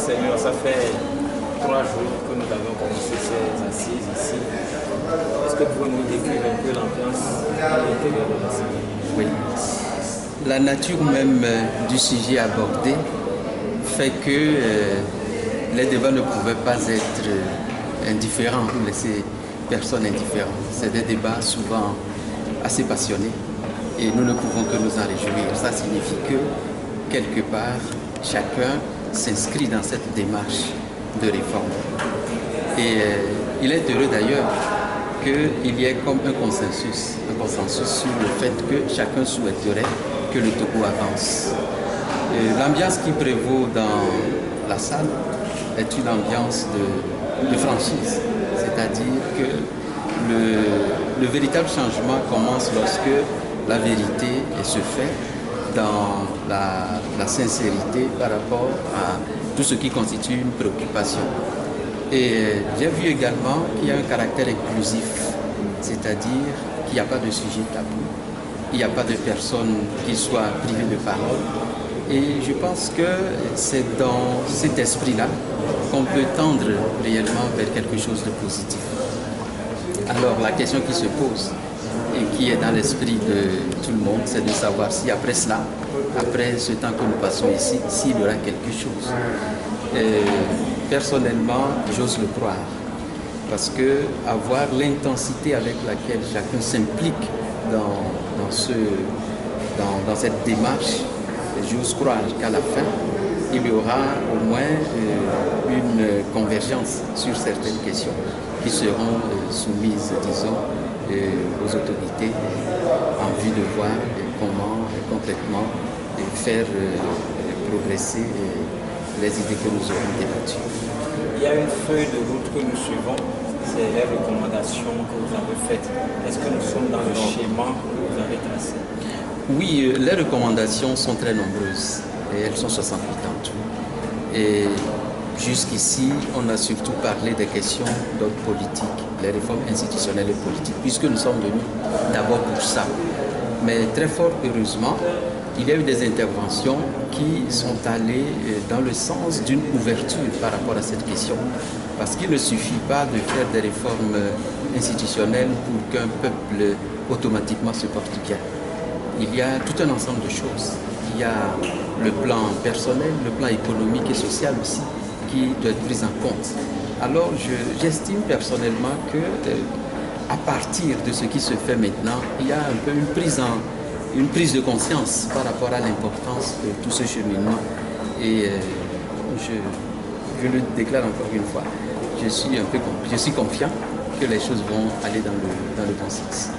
Seigneur, ça fait 3 jours que nous avons commencé ces assises ici. Est-ce que vous pouvez nous décrire un peu l'ambiance à l'intérieur de l'assise? Oui. La nature même du sujet abordé fait que les débats ne pouvaient pas être indifférents ou laisser personne indifférent. C'est des débats souvent assez passionnés et nous ne pouvons que nous en réjouir. Ça signifie que quelque part, chacun s'inscrit dans cette démarche de réforme. Et il est heureux d'ailleurs qu'il y ait comme un consensus sur le fait que chacun souhaiterait que le Togo avance. L'ambiance qui prévaut dans la salle est une ambiance de franchise, c'est-à-dire que le véritable changement commence lorsque la vérité se fait dans la sincérité par rapport à tout ce qui constitue une préoccupation. Et j'ai vu également qu'il y a un caractère inclusif, c'est-à-dire qu'il n'y a pas de sujet tabou, il n'y a pas de personne qui soit privée de parole. Et je pense que c'est dans cet esprit-là qu'on peut tendre réellement vers quelque chose de positif. Alors la question qui se pose et qui est dans l'esprit de tout le monde, c'est de savoir si après cela, après ce temps que nous passons ici, s'il y aura quelque chose. Personnellement, j'ose le croire, parce que avoir l'intensité avec laquelle chacun s'implique dans cette démarche, j'ose croire qu'à la fin, il y aura au moins une convergence sur certaines questions qui seront soumises, disons, aux autorités en vue de voir comment concrètement faire progresser les idées que nous aurons débattues. Il y a une feuille de route que nous suivons, c'est les recommandations que vous avez faites. Est-ce que nous sommes dans le schéma que vous avez tracé? Oui, les recommandations sont très nombreuses et elles sont 68 en tout. Et jusqu'ici, on a surtout parlé des questions d'ordre politique, les réformes institutionnelles et politiques, puisque nous sommes venus d'abord pour ça. Mais très fort heureusement, il y a eu des interventions qui sont allées dans le sens d'une ouverture par rapport à cette question. Parce qu'il ne suffit pas de faire des réformes institutionnelles pour qu'un peuple automatiquement se porte bien. Il y a tout un ensemble de choses. Il y a le plan personnel, le plan économique et social aussi, qui doit être pris en compte. Alors j'estime personnellement que à partir de ce qui se fait maintenant, il y a un peu une prise de conscience par rapport à l'importance de tout ce cheminement. Et je le déclare encore une fois, je suis confiant que les choses vont aller dans le bon sens.